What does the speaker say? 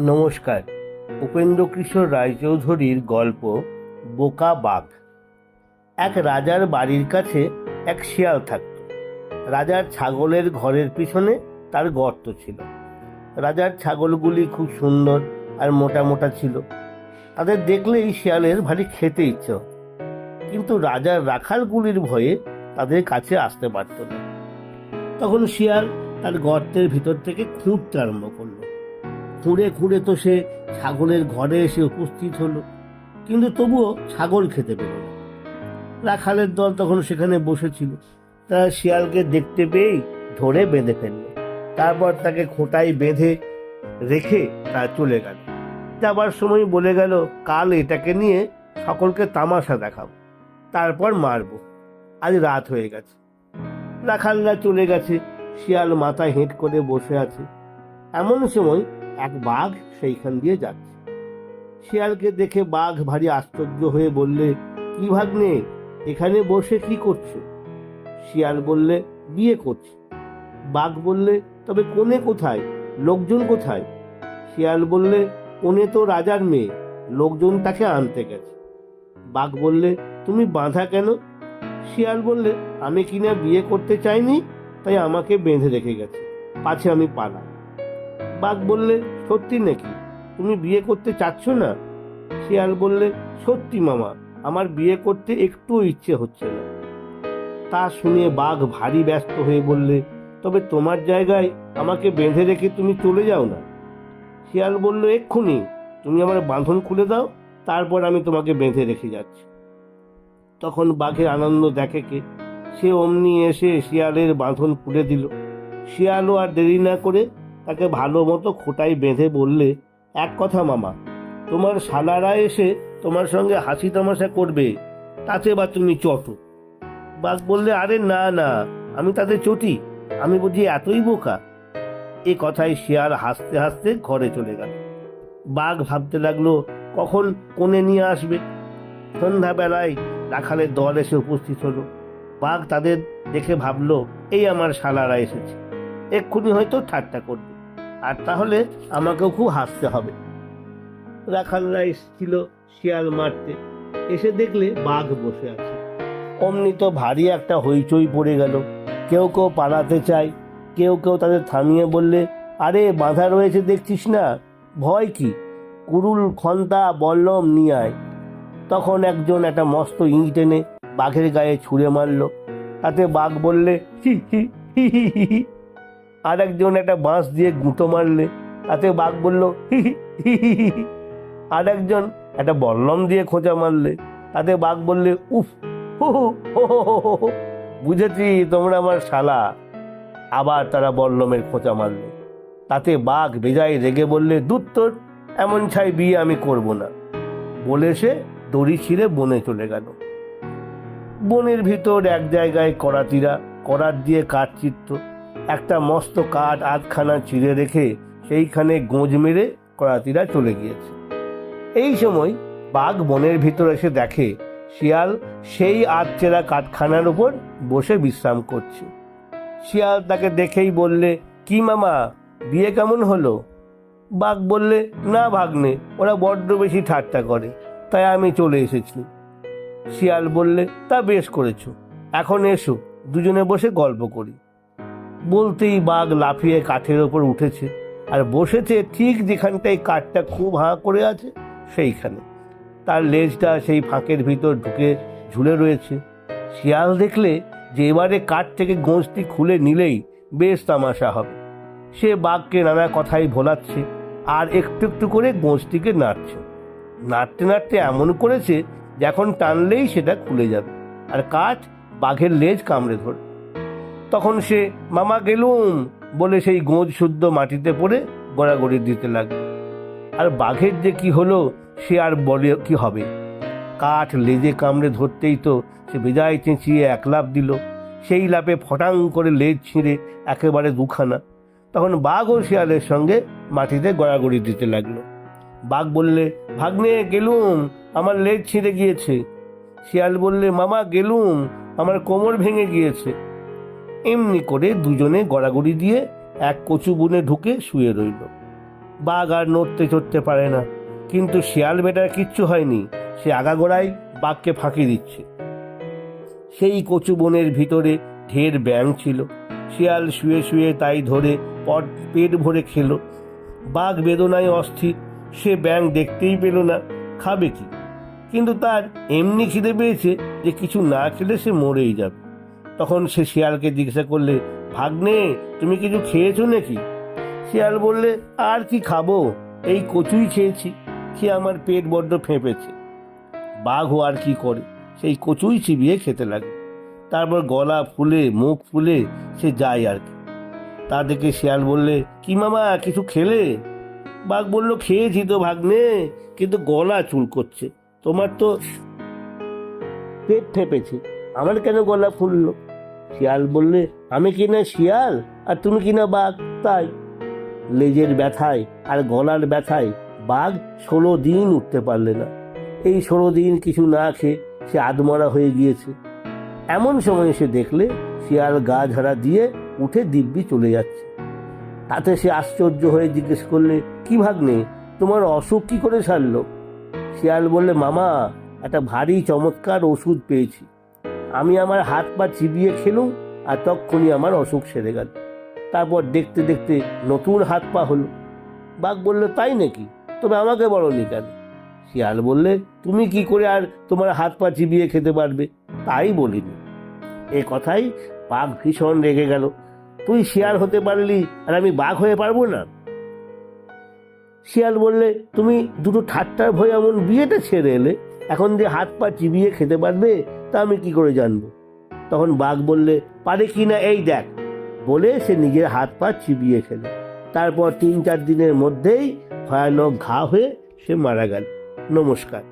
নমস্কার। উপেন্দ্রকিশোর রায়চৌধুরীর গল্প বোকা বাঘ। এক রাজার বাড়ির কাছে এক শিয়াল থাকত। রাজার ছাগলের ঘরের পিছনে তার গর্ত ছিল। রাজার ছাগলগুলি খুব সুন্দর আর মোটা মোটা ছিল। তাদের দেখলেই শিয়ালের ভারী খেতে ইচ্ছে হতো, কিন্তু রাজার রাখালগুলির ভয়ে তাদের কাছে আসতে পারত না। তখন শিয়াল তার গর্তের ভিতর থেকে খুঁড়তে আরম্ভ করলো। খুঁড়ে খুঁড়ে তো সে ছাগলের ঘরে এসে উপস্থিত হলো, কিন্তু তবুও ছাগল খেতে পেল না। রাখালের দল তখন সেখানে বসেছিল। তারা শিয়ালকে দেখতে পেয়েই ধরে বেঁধে ফেলল। তারপর তাকে খোঁটায় বেঁধে রেখে তারা চলে গেল। যাবার সময় বলে গেল, কাল এটাকে নিয়ে সকলকে তামাশা দেখাবো, তারপর মারবো। আজ রাত হয়ে গেছে। রাখালরা চলে গেছে, শিয়াল মাথায় হেঁট করে বসে আছে। এমন সময় এক বাঘ সেইখান দিয়ে যাচ্ছে। শিয়ালকে দেখে বাঘ ভারী আশ্চর্য হয়ে বললে, কি ভাগ্নে, এখানে বসে কি করছো? শিয়াল বললে, বিয়ে করছি। বাঘ বললে, তবে কোণে কোথায়, লোকজন কোথায়? শিয়াল বললে, কোণে তো রাজার মেয়ে, লোকজন তাকে আনতে গেছে। বাঘ বললে, তুমি বাঁধা কেন? শিয়াল বললে, আমি কিনা বিয়ে করতে চাইনি, তাই আমাকে বেঁধে রেখে গেছে, পাছে আমি পালাই। বাঘ বললে, সত্যি নাকি, তুমি বিয়ে করতে চাচ্ছ না? শিয়াল বললে, সত্যি মামা, আমার বিয়ে করতে একটুও ইচ্ছে হচ্ছে না। তা শুনে বাঘ ভারী ব্যস্ত হয়ে বললে, তবে তোমার জায়গায় আমাকে বেঁধে রেখে তুমি চলে যাও না। শিয়াল বলল, এক্ষুনি তুমি আমার বাঁধন খুলে দাও, তারপর আমি তোমাকে বেঁধে রেখে যাচ্ছি। তখন বাঘের আনন্দ দেখে কে, সে অমনি এসে শিয়ালের বাঁধন খুলে দিল। শিয়ালও আর দেরি না করে তাকে ভালো মতো খোঁটায় বেঁধে বললে, এক কথা মামা, তোমার শালারা এসে তোমার সঙ্গে হাসি তামাশা করবে, তাতে বা তুমি চটো। বাঘ বললে, আরে না না, আমি তাদের চটি, আমি বুঝি এতই বোকা? এ কথায় শিয়াল হাসতে হাসতে ঘরে চলে গেল। বাঘ ভাবতে লাগলো কখন কোণে নিয়ে আসবে। সন্ধ্যাবেলায় রাখালের দল এসে উপস্থিত হলো। বাঘ তাদের দেখে ভাবলো, এই আমার শালারা এসেছে, এক্ষুনি হয়তো ঠাট্টা করবে, আর তাহলে আমাকেও খুব হাসতে হবে। রাখালরা এসেছিল শিয়াল মারতে, এসে দেখলে বাঘ বসে আছে। অমনি তো ভারী একটা হইচই পড়ে গেল। কেউ কেউ পালাতে চায়, কেউ কেউ তাদের থামিয়ে বললে, আরে বাঁধা রয়েছে দেখছিস না, ভয় কি, কুড়ুল খন্তা বল্লম নিয়ে আয়। তখন একজন একটা মস্ত ইঁট এনে বাঘের গায়ে ছুঁড়ে মারল। তাতে বাঘ বললে, হি হি হি হি হি হি। আর একজন একটা বাঁশ দিয়ে গুঁতো মারলে, তাতে বাঘ বলল, হি হি হি হি হি হি। আর একজন একটা বল্লম দিয়ে খোঁচা মারলে, তাতে বাঘ বললে, উফ হু হু হো হো হো হো হো। বুঝেছি তোমরা আমার শালা। আবার তারা বল্লমের খোঁচা মারলে। তাতে বাঘ বেজায় রেগে বললে, দূর তোর, এমন ছাই বিয়ে আমি করব না। বলে সে দড়ি ছিঁড়ে বনে চলে গেল। বনের ভিতর এক জায়গায় করাতিরা করাত দিয়ে কাঠ চিরত। একটা মস্ত কাঠ আধখানা চিড়ে রেখে সেইখানে গোঁজ মেরে করাতিরা চলে গিয়েছে। এই সময় বাঘ বনের ভিতর এসে দেখে শিয়াল সেই আধচেরা কাঠখানার উপর বসে বিশ্রাম করছে। শিয়াল তাকে দেখেই বললে, কি মামা, বিয়ে কেমন হলো? বাঘ বললে, না ভাগ্নে, ওরা বড্ড বেশি ঠাট্টা করে, তাই আমি চলে এসেছি। শিয়াল বললে, তা বেশ করেছো, এখন এসো দুজনে বসে গল্প করি। বলতেই বাঘ লাফিয়ে কাঠের ওপর উঠেছে আর বসেছে ঠিক যেখানটায় কাঠটা খুব হাঁ করে আছে সেইখানে। তার লেজটা সেই ফাঁকের ভিতর ঢুকে ঝুলে রয়েছে। শিয়াল দেখলে যে এবারে কাঠ থেকে গোঁজটি খুলে নিলেই বেশ তামাশা হবে। সে বাঘকে নানা কথাই ভোলাচ্ছে আর একটু একটু করে গোঁজটিকে নাড়ছে। নাড়তে নাড়তে এমন করেছে যখন টানলেই সেটা খুলে যাবে আর কাঠ বাঘের লেজ কামড়ে ধরবে। তখন সে মামা গেলুম বলে সেই গোঁজ শুদ্ধ মাটিতে পড়ে গড়াগড়ি দিতে লাগলো। আর বাঘের যে কি হলো সে আর বলে কি হবে, কাঠ লেজে কামড়ে ধরতেই তো সে বেজায় চেঁচিয়ে এক লাফ দিল। সেই লাফে ফটাং করে লেজ ছিঁড়ে একেবারে দুখানা। তখন বাঘ ও শিয়ালের সঙ্গে মাটিতে গড়াগড়ি দিতে লাগলো। বাঘ বললে, ভাগ্নে গেলুম, আমার লেজ ছিঁড়ে গিয়েছে। শিয়াল বললে, মামা গেলুম, আমার কোমর ভেঙে গিয়েছে। এমনি করে দুজনে গড়াগড়ি দিয়ে এক কচু বনে ঢুকে শুয়ে রইল। বাঘ আর নড়তে চড়তে পারে না, কিন্তু শিয়াল বেটার কিচ্ছু হয়নি। সে আগাগোড়ায় বাঘকে ফাঁকি দিচ্ছে। সেই কচু বনের ভিতরে ঢের ব্যাঙ ছিল। শিয়াল শুয়ে শুয়ে তাই ধরে পেট ভরে খেলো। বাঘ বেদনায় অস্থির, সে ব্যাঙ দেখতেই পেল না, খাবে কি? কিন্তু তার এমনি খিদে পেয়েছে যে কিছু না খেলে সে মরেই যাবে। তখন সে শিয়ালকে জিজ্ঞাসা করলে, ভাগ্নে, তুমি কিছু খেয়েছো নাকি? শিয়াল বললে, আর কি খাবো, এই কচুই খেয়েছি, খেয়ে আমার পেট বড্ড ফেঁপেছে। বাঘও আর কি করে, সেই কচুই চিবিয়ে খেতে লাগে। তারপর গলা ফুলে মুখ ফুলে সে যায় আর কি। তা দেখে শিয়াল বললে, কি মামা, কিছু খেলে? বাঘ বলল, খেয়েছি তো ভাগ্নে, কিন্তু গলা চুলকোচ্ছে। তোমার তো পেট ফেঁপেছে, আমার কেন গলা ফুললো? শিয়াল বললে, আমি কিনা শিয়াল আর তুমি কিনা বাঘ, তাই। লেজের ব্যথায় আর গলার ব্যথায় বাঘ 16 দিন উঠতে পারলে না। এই 16 দিন কিছু না খেয়ে সে আধমরা হয়ে গিয়েছে। এমন সময় সে দেখলে শিয়াল গা ঝাড়া দিয়ে উঠে দিব্যি চলে যাচ্ছে। তাতে সে আশ্চর্য হয়ে জিজ্ঞেস করলে, কি ভাগ্নে, তোমার অসুখ কি করে সারলো? শিয়াল বললে, মামা, একটা ভারী চমৎকার ওষুধ পেয়েছি। আমি আমার হাত পা চিবিয়ে খেলুম আর তক্ষুনি আমার অসুখ সেরে গেল। তারপর দেখতে দেখতে নতুন হাত পা হলো। বাঘ বলল, তাই নাকি? তবে আমাকে বলোনি কেন? শিয়াল বললে, তুমি কি করে আর তোমার হাত পা চিবিয়ে খেতে পারবে, তাই বলিনি। এ কথাই বাঘ ভীষণ রেগে গেল। তুই শিয়াল হতে পারলি আর আমি বাঘ হয়ে পারবো না? শিয়াল বললে, তুমি দুটো ঠাট্টার ভয়ে এমন বিয়েটা ছেড়ে এলে, এখন যে হাত পা চিবিয়ে খেতে পারবে তা আমি কি করে জানবো? তখন বাঘ বললে, পারে কি না এই দেখ, বলে সে নিজের হাত পা চিবিয়ে খেল। তারপর 3-4 দিনের মধ্যেই ভয়ানক ঘা হয়ে সে মারা গেল। নমস্কার।